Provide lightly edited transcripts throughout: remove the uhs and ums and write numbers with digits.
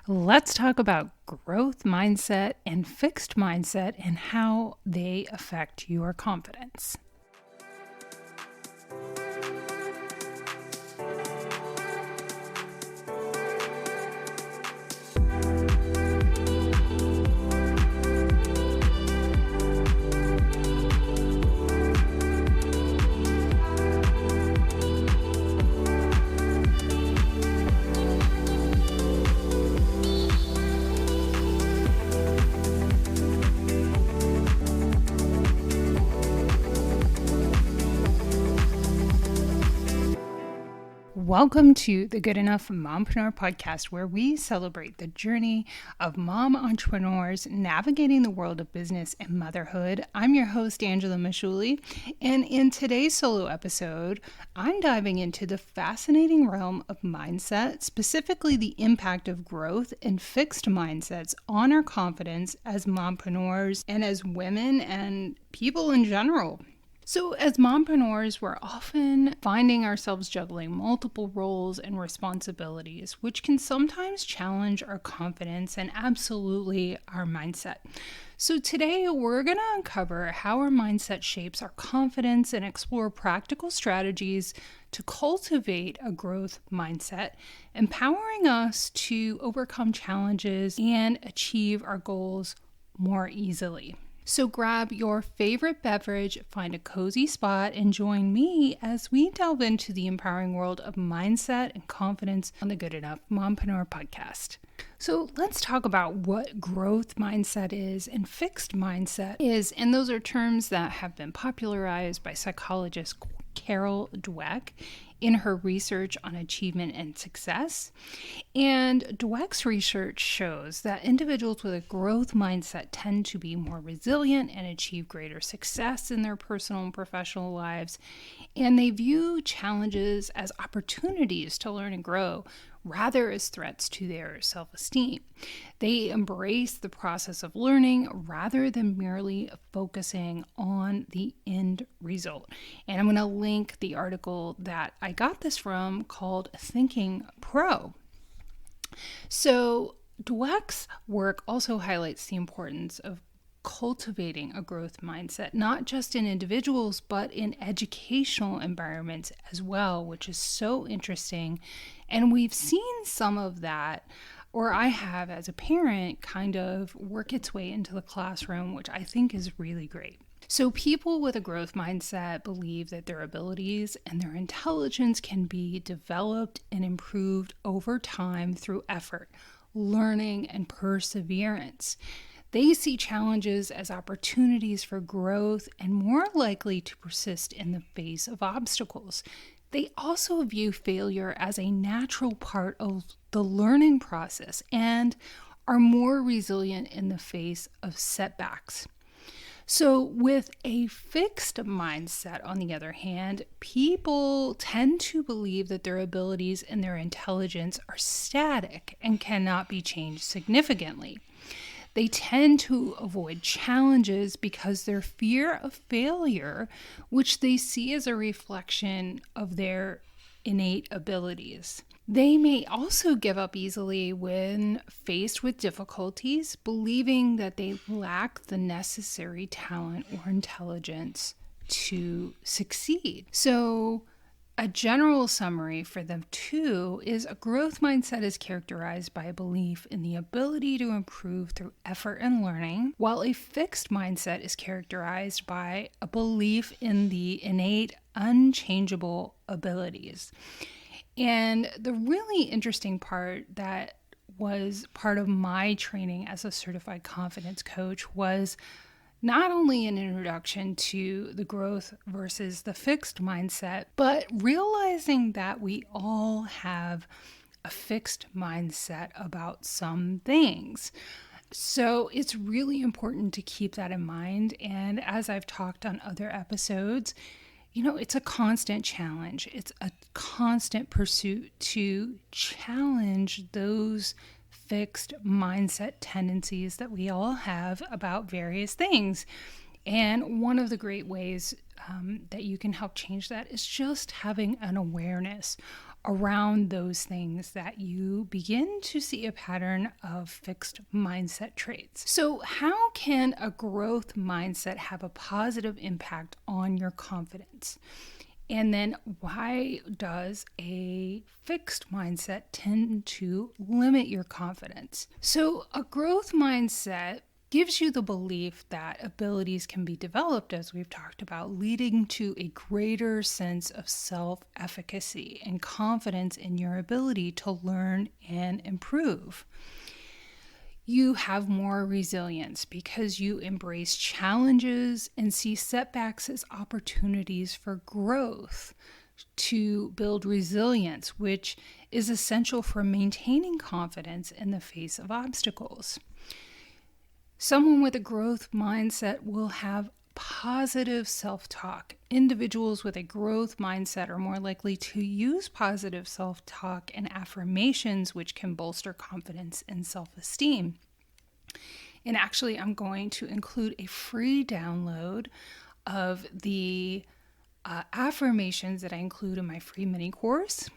Let's talk about growth mindset and fixed mindset and how they affect your confidence. Welcome to the Good Enough Mompreneur Podcast, where we celebrate the journey of mom entrepreneurs navigating the world of business and motherhood. I'm your host, Angela Mashuli, and in today's solo episode, I'm diving into the fascinating realm of mindset, specifically the impact of growth and fixed mindsets on our confidence as mompreneurs and as women and people in general. So as mompreneurs, we're often finding ourselves juggling multiple roles and responsibilities, which can sometimes challenge our confidence and absolutely our mindset. So today we're going to uncover how our mindset shapes our confidence and explore practical strategies to cultivate a growth mindset, empowering us to overcome challenges and achieve our goals more easily. So grab your favorite beverage, find a cozy spot, and join me as we delve into the empowering world of mindset and confidence on the Good Enough Mompreneur Podcast. So let's talk about what growth mindset is and fixed mindset is. And those are terms that have been popularized by psychologist Carol Dweck in her research on achievement and success. And Dweck's research shows that individuals with a growth mindset tend to be more resilient and achieve greater success in their personal and professional lives. And they view challenges as opportunities to learn and grow, rather as threats to their self-esteem. They embrace the process of learning rather than merely focusing on the end result. And I'm going to link the article that I got this from called Thinking Pro. So Dweck's work also highlights the importance of cultivating a growth mindset, not just in individuals, but in educational environments as well, which is so interesting. And we've seen some of that, or I have as a parent, kind of work its way into the classroom, which I think is really great. So people with a growth mindset believe that their abilities and their intelligence can be developed and improved over time through effort, learning, and perseverance. They see challenges as opportunities for growth and more likely to persist in the face of obstacles. They also view failure as a natural part of the learning process and are more resilient in the face of setbacks. So with a fixed mindset, on the other hand, people tend to believe that their abilities and their intelligence are static and cannot be changed significantly. They tend to avoid challenges because their fear of failure, which they see as a reflection of their innate abilities. They may also give up easily when faced with difficulties, believing that they lack the necessary talent or intelligence to succeed. So a general summary for them too is a growth mindset is characterized by a belief in the ability to improve through effort and learning, while a fixed mindset is characterized by a belief in the innate, unchangeable abilities. And the really interesting part that was part of my training as a certified confidence coach was not only an introduction to the growth versus the fixed mindset, but realizing that we all have a fixed mindset about some things. So it's really important to keep that in mind. And as I've talked on other episodes, it's a constant challenge. It's a constant pursuit to challenge those fixed mindset tendencies that we all have about various things. And one of the great ways that you can help change that is just having an awareness around those things that you begin to see a pattern of fixed mindset traits. So, how can a growth mindset have a positive impact on your confidence? And then why does a fixed mindset tend to limit your confidence? So a growth mindset gives you the belief that abilities can be developed, as we've talked about, leading to a greater sense of self-efficacy and confidence in your ability to learn and improve. You have more resilience because you embrace challenges and see setbacks as opportunities for growth to build resilience, which is essential for maintaining confidence in the face of obstacles. Someone with a growth mindset will have positive self-talk. Individuals with a growth mindset are more likely to use positive self-talk and affirmations, which can bolster confidence and self-esteem. And actually, I'm going to include a free download of the affirmations that I include in my free mini course.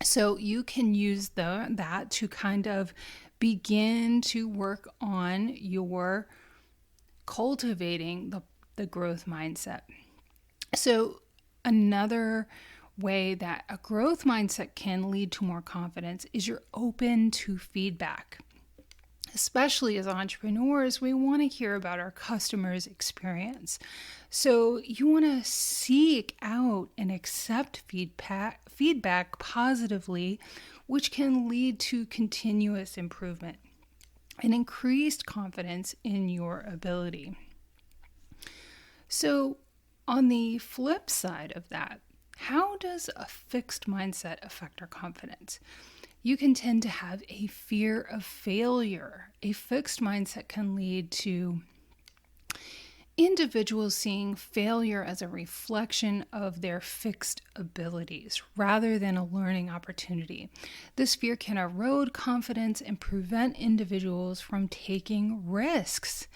So you can use that to kind of begin to work on your cultivating the growth mindset. So another way that a growth mindset can lead to more confidence is you're open to feedback. Especially as entrepreneurs, we want to hear about our customers' experience. So you want to seek out and accept feedback positively, which can lead to continuous improvement and increased confidence in your ability. So on the flip side of that, how does a fixed mindset affect our confidence? You can tend to have a fear of failure. A fixed mindset can lead to individuals seeing failure as a reflection of their fixed abilities rather than a learning opportunity. This fear can erode confidence and prevent individuals from taking risks.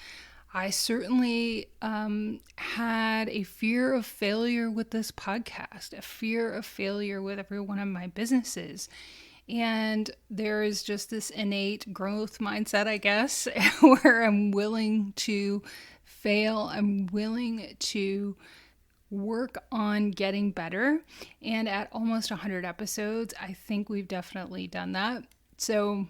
I certainly had a fear of failure with this podcast, a fear of failure with every one of my businesses. And there is just this innate growth mindset, I guess, where I'm willing to fail. I'm willing to work on getting better. And at almost 100 episodes, I think we've definitely done that. So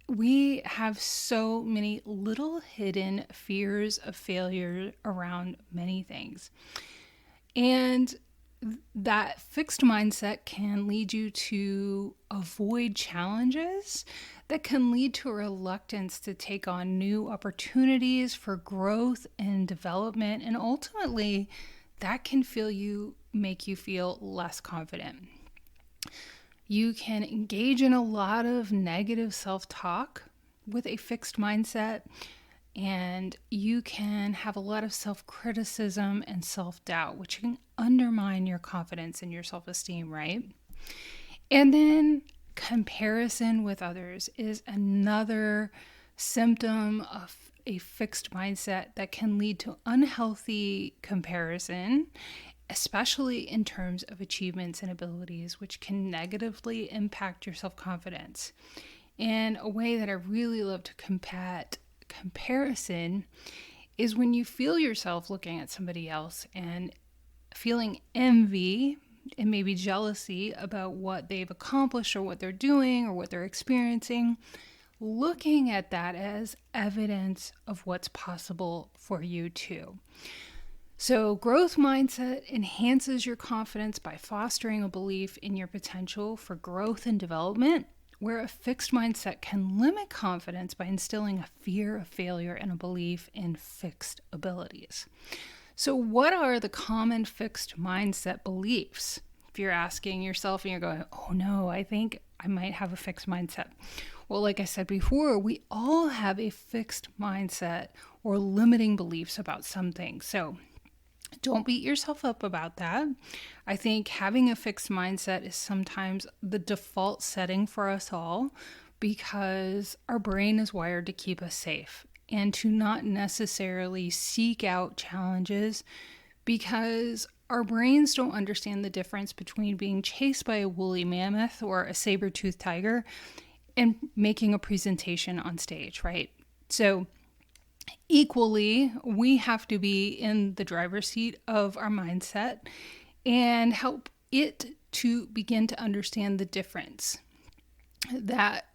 we have so many little hidden fears of failure around many things. And that fixed mindset can lead you to avoid challenges that can lead to a reluctance to take on new opportunities for growth and development. And ultimately, that can make you feel less confident. You can engage in a lot of negative self-talk with a fixed mindset, and you can have a lot of self-criticism and self-doubt, which can undermine your confidence and your self-esteem, right? And then comparison with others is another symptom of a fixed mindset that can lead to unhealthy comparison, especially in terms of achievements and abilities, which can negatively impact your self-confidence. And a way that I really love to combat comparison is when you feel yourself looking at somebody else and feeling envy and maybe jealousy about what they've accomplished or what they're doing or what they're experiencing, looking at that as evidence of what's possible for you too. So growth mindset enhances your confidence by fostering a belief in your potential for growth and development, where a fixed mindset can limit confidence by instilling a fear of failure and a belief in fixed abilities. So what are the common fixed mindset beliefs? If you're asking yourself and you're going, oh no, I think I might have a fixed mindset. Well, like I said before, we all have a fixed mindset or limiting beliefs about something. So don't beat yourself up about that. I think having a fixed mindset is sometimes the default setting for us all because our brain is wired to keep us safe and to not necessarily seek out challenges because our brains don't understand the difference between being chased by a woolly mammoth or a saber-toothed tiger and making a presentation on stage, right? So equally, we have to be in the driver's seat of our mindset and help it to begin to understand the difference. That,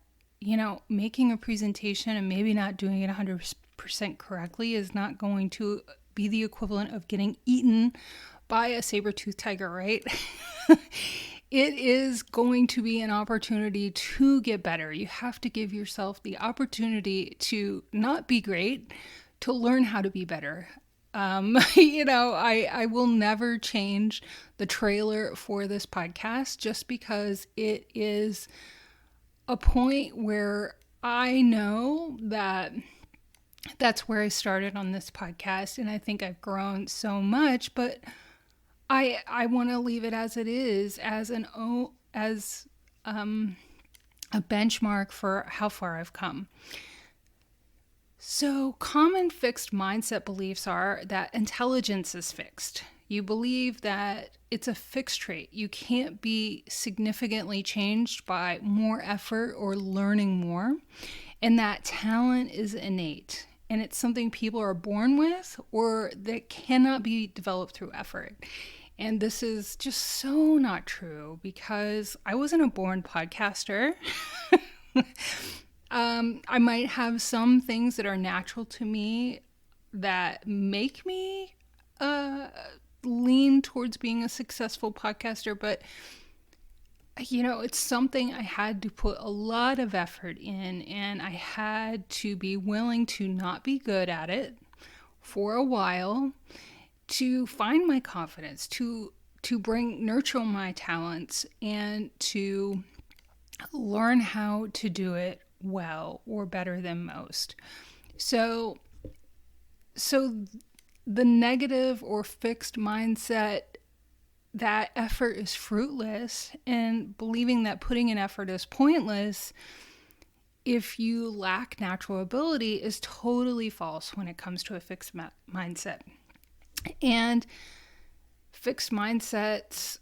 making a presentation and maybe not doing it 100% correctly is not going to be the equivalent of getting eaten by a saber-toothed tiger, right? It is going to be an opportunity to get better. You have to give yourself the opportunity to not be great, to learn how to be better. I will never change the trailer for this podcast just because it is a point where I know that that's where I started on this podcast, and I think I've grown so much, but I want to leave it as it is, as a benchmark for how far I've come. So common fixed mindset beliefs are that intelligence is fixed. You believe that it's a fixed trait. You can't be significantly changed by more effort or learning more, and that talent is innate. And it's something people are born with or that cannot be developed through effort. And this is just so not true because I wasn't a born podcaster. I might have some things that are natural to me that make me lean towards being a successful podcaster, but it's something I had to put a lot of effort in, and I had to be willing to not be good at it for a while to find my confidence, to nurture my talents, and to learn how to do it well or better than most. So the negative or fixed mindset that effort is fruitless and believing that putting in effort is pointless if you lack natural ability is totally false when it comes to a fixed mindset. And fixed mindsets,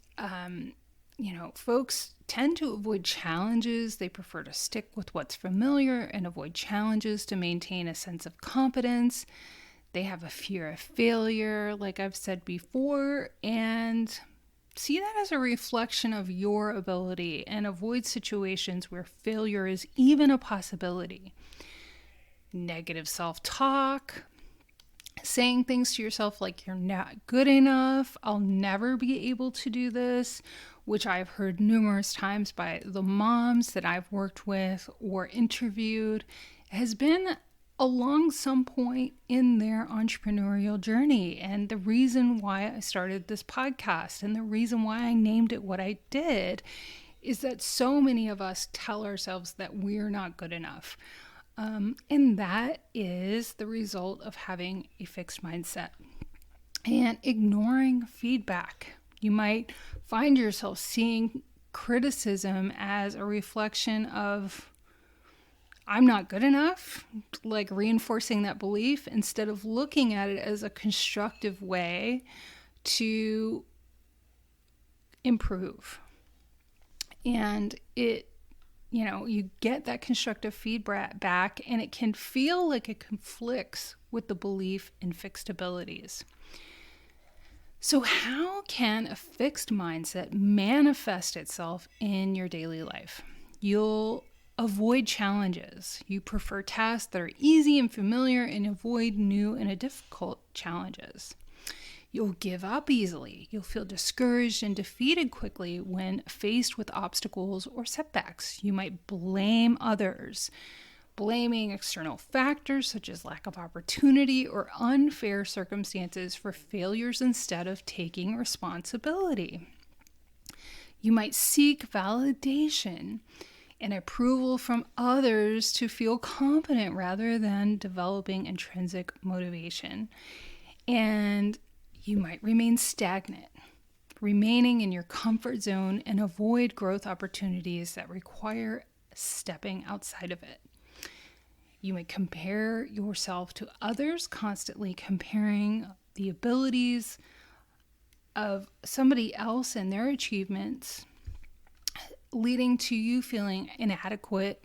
folks tend to avoid challenges. They prefer to stick with what's familiar and avoid challenges to maintain a sense of competence. They have a fear of failure, like I've said before, and see that as a reflection of your ability and avoid situations where failure is even a possibility. Negative self-talk, saying things to yourself like you're not good enough, I'll never be able to do this, which I've heard numerous times by the moms that I've worked with or interviewed, has been along some point in their entrepreneurial journey. And the reason why I started this podcast and the reason why I named it what I did is that so many of us tell ourselves that we're not good enough. And that is the result of having a fixed mindset and ignoring feedback. You might find yourself seeing criticism as a reflection of, I'm not good enough, like reinforcing that belief instead of looking at it as a constructive way to improve. And you get that constructive feedback back, and it can feel like it conflicts with the belief in fixed abilities. So how can a fixed mindset manifest itself in your daily life? You'll avoid challenges. You prefer tasks that are easy and familiar and avoid new and difficult challenges. You'll give up easily. You'll feel discouraged and defeated quickly when faced with obstacles or setbacks. You might blame others, blaming external factors such as lack of opportunity or unfair circumstances for failures instead of taking responsibility. You might seek validation and approval from others to feel confident rather than developing intrinsic motivation. And you might remain stagnant, remaining in your comfort zone, and avoid growth opportunities that require stepping outside of it. You may compare yourself to others, constantly comparing the abilities of somebody else and their achievements, leading to you feeling inadequate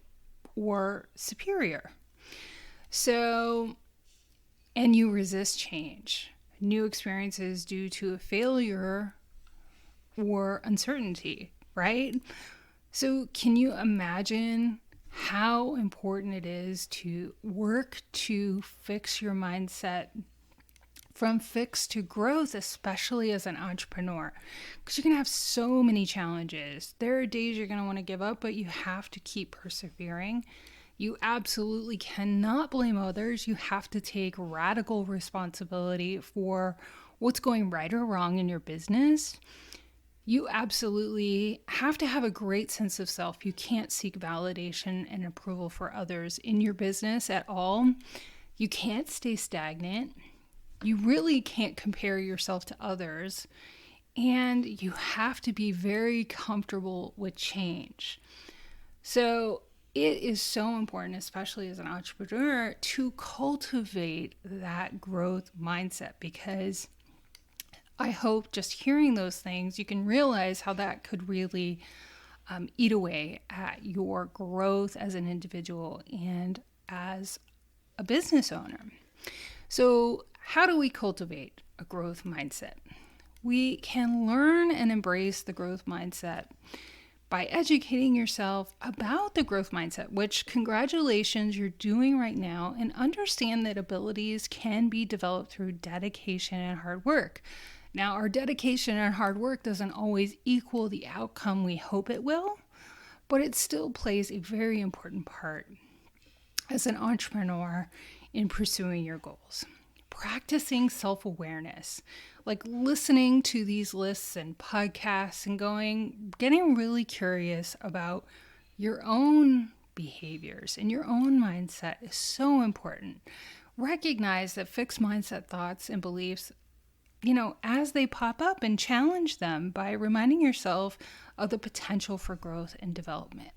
or superior. So, and you resist change, new experiences due to a failure or uncertainty, right? So, can you imagine how important it is to work to fix your mindset from fixed to growth, especially as an entrepreneur? Because you're going to have so many challenges. There are days you're going to want to give up, but you have to keep persevering. You absolutely cannot blame others. You have to take radical responsibility for what's going right or wrong in your business. You absolutely have to have a great sense of self. You can't seek validation and approval for others in your business at all. You can't stay stagnant. You really can't compare yourself to others. And you have to be very comfortable with change. So it is so important, especially as an entrepreneur, to cultivate that growth mindset, because I hope just hearing those things, you can realize how that could really eat away at your growth as an individual and as a business owner. So how do we cultivate a growth mindset? We can learn and embrace the growth mindset by educating yourself about the growth mindset, which congratulations, you're doing right now, and understand that abilities can be developed through dedication and hard work. Now, our dedication and hard work doesn't always equal the outcome we hope it will, but it still plays a very important part as an entrepreneur in pursuing your goals. Practicing self-awareness, like listening to these lists and podcasts and getting really curious about your own behaviors and your own mindset is so important. Recognize that fixed mindset thoughts and beliefs, as they pop up, and challenge them by reminding yourself of the potential for growth and development.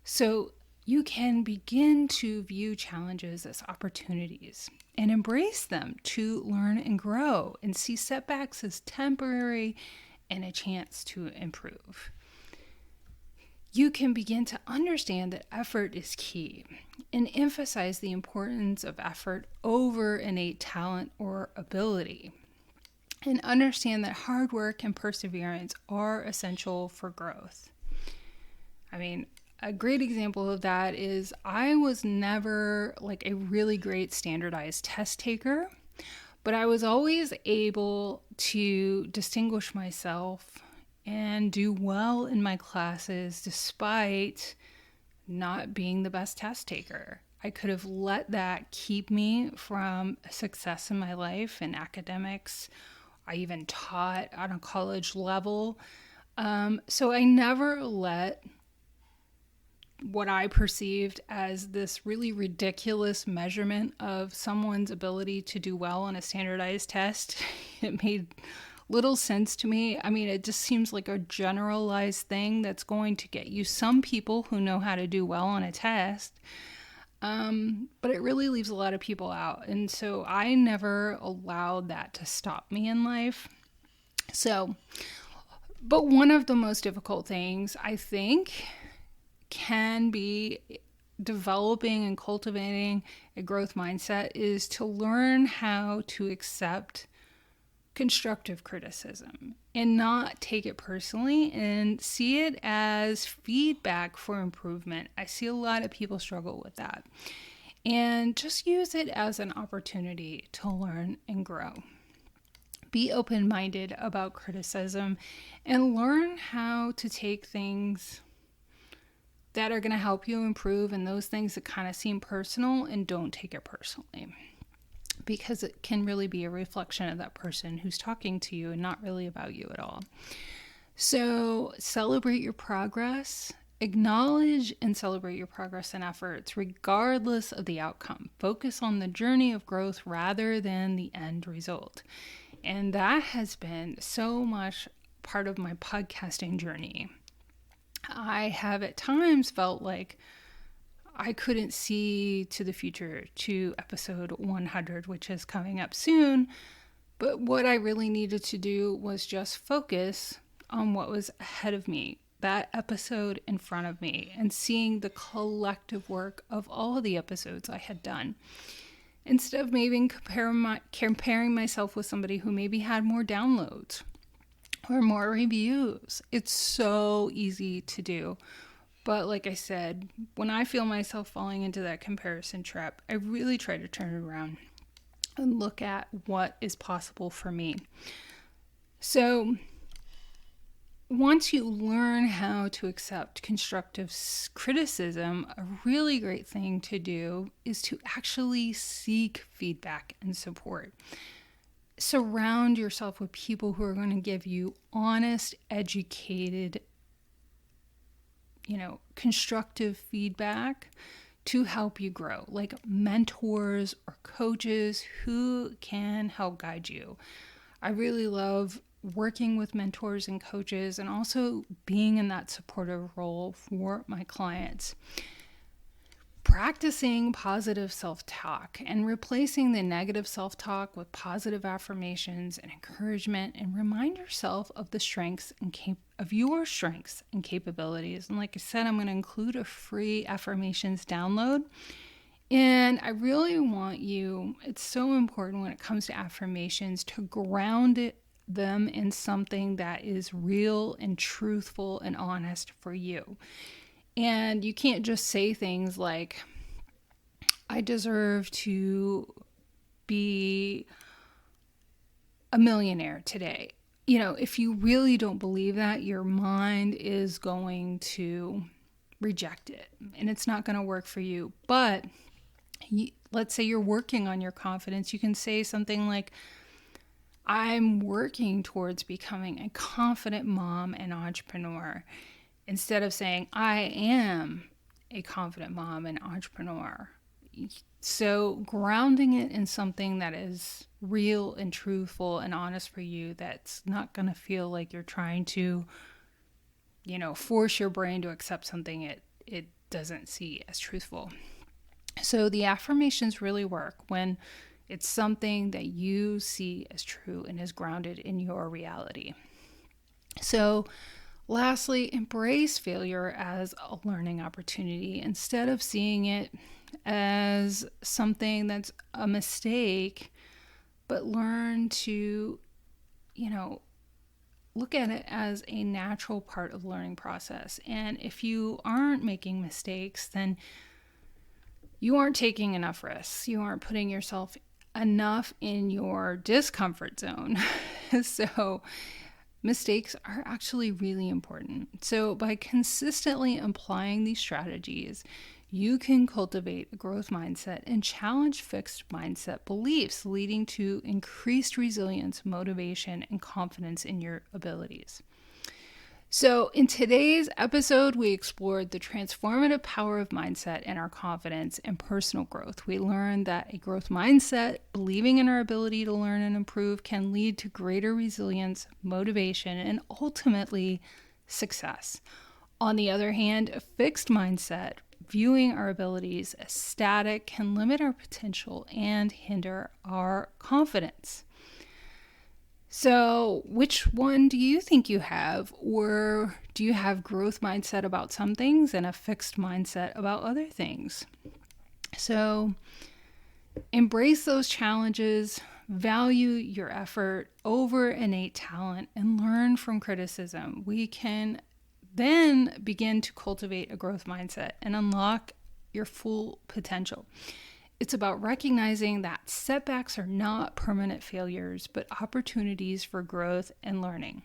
So you can begin to view challenges as opportunities and embrace them to learn and grow, and see setbacks as temporary and a chance to improve. You can begin to understand that effort is key and emphasize the importance of effort over innate talent or ability. And understand that hard work and perseverance are essential for growth. A great example of that is I was never like a really great standardized test taker, but I was always able to distinguish myself and do well in my classes despite not being the best test taker. I could have let that keep me from success in my life in academics. I even taught on a college level. So I never let what I perceived as this really ridiculous measurement of someone's ability to do well on a standardized test. It made little sense to me. It just seems like a generalized thing that's going to get you some people who know how to do well on a test. But it really leaves a lot of people out. And so I never allowed that to stop me in life. But one of the most difficult things, I think, can be developing and cultivating a growth mindset is to learn how to accept constructive criticism and not take it personally and see it as feedback for improvement. I see a lot of people struggle with that, and just use it as an opportunity to learn and grow. Be open-minded about criticism and learn how to take things that are going to help you improve and those things that kind of seem personal, and don't take it personally, because it can really be a reflection of that person who's talking to you and not really about you at all. So celebrate your progress, acknowledge and celebrate your progress and efforts regardless of the outcome. Focus on the journey of growth rather than the end result. And that has been so much part of my podcasting journey. I have at times felt like I couldn't see to the future, to episode 100, which is coming up soon. But what I really needed to do was just focus on what was ahead of me, that episode in front of me, and seeing the collective work of all of the episodes I had done. Instead of maybe comparing myself with somebody who maybe had more downloads or more reviews. It's so easy to do. But like I said, when I feel myself falling into that comparison trap, I really try to turn it around and look at what is possible for me. So once you learn how to accept constructive criticism, a really great thing to do is to actually seek feedback and support. Surround yourself with people who are going to give you honest, educated, constructive feedback to help you grow, like mentors or coaches who can help guide you. I really love working with mentors and coaches and also being in that supportive role for my clients. Practicing positive self-talk and replacing the negative self-talk with positive affirmations and encouragement, and remind yourself of the strengths and your strengths and capabilities. And like I said, I'm going to include a free affirmations download. And I really want you, it's so important when it comes to affirmations, to ground them in something that is real and truthful and honest for you. And you can't just say things like, I deserve to be a millionaire today. If you really don't believe that, your mind is going to reject it and it's not going to work for you. But let's say you're working on your confidence. You can say something like, I'm working towards becoming a confident mom and entrepreneur, instead of saying, I am a confident mom and entrepreneur. So grounding it in something that is real and truthful and honest for you, that's not going to feel like you're trying to, force your brain to accept something it doesn't see as truthful. So the affirmations really work when it's something that you see as true and is grounded in your reality. So lastly, embrace failure as a learning opportunity instead of seeing it as something that's a mistake, but learn to, look at it as a natural part of the learning process. And if you aren't making mistakes, then you aren't taking enough risks. You aren't putting yourself enough in your discomfort zone. So mistakes are actually really important. So by consistently applying these strategies, you can cultivate a growth mindset and challenge fixed mindset beliefs, leading to increased resilience, motivation, and confidence in your abilities. So in today's episode, we explored the transformative power of mindset and our confidence and personal growth. We learned that a growth mindset, believing in our ability to learn and improve, can lead to greater resilience, motivation, and ultimately success. On the other hand, a fixed mindset, viewing our abilities as static, can limit our potential and hinder our confidence. So which one do you think you have? Or do you have growth mindset about some things and a fixed mindset about other things? So embrace those challenges, value your effort over innate talent, and learn from criticism. We can then begin to cultivate a growth mindset and unlock your full potential. It's about recognizing that setbacks are not permanent failures, but opportunities for growth and learning.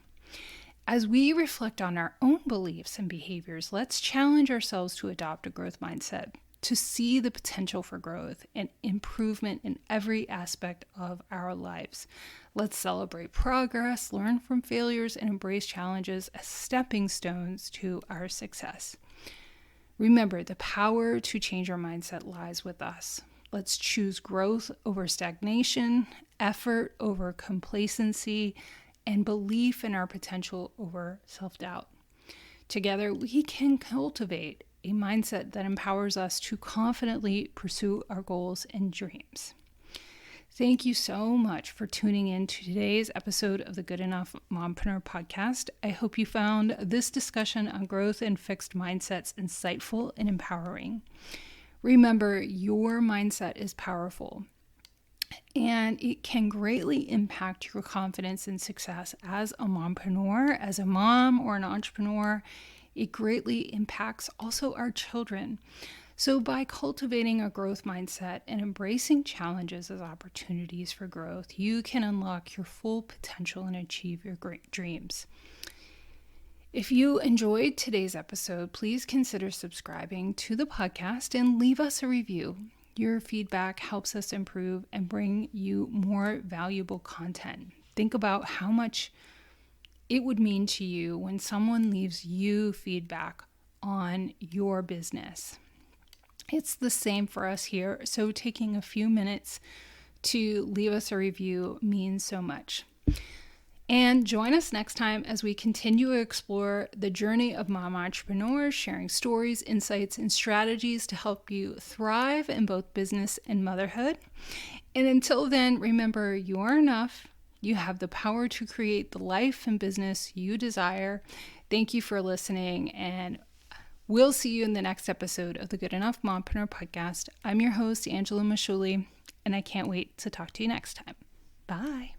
As we reflect on our own beliefs and behaviors, let's challenge ourselves to adopt a growth mindset, to see the potential for growth and improvement in every aspect of our lives. Let's celebrate progress, learn from failures, and embrace challenges as stepping stones to our success. Remember, the power to change our mindset lies with us. Let's choose growth over stagnation, effort over complacency, and belief in our potential over self-doubt. Together, we can cultivate a mindset that empowers us to confidently pursue our goals and dreams. Thank you so much for tuning in to today's episode of the Good Enough Mompreneur Podcast. I hope you found this discussion on growth and fixed mindsets insightful and empowering. Remember, your mindset is powerful, and it can greatly impact your confidence and success as a mompreneur, as a mom or an entrepreneur. It greatly impacts also our children. So by cultivating a growth mindset and embracing challenges as opportunities for growth, you can unlock your full potential and achieve your great dreams. If you enjoyed today's episode, please consider subscribing to the podcast and leave us a review. Your feedback helps us improve and bring you more valuable content. Think about how much it would mean to you when someone leaves you feedback on your business. It's the same for us here, so taking a few minutes to leave us a review means so much. And join us next time as we continue to explore the journey of mom entrepreneurs, sharing stories, insights, and strategies to help you thrive in both business and motherhood. And until then, remember, you are enough. You have the power to create the life and business you desire. Thank you for listening, and we'll see you in the next episode of the Good Enough Mompreneur Podcast. I'm your host, Angela Mashuli, and I can't wait to talk to you next time. Bye.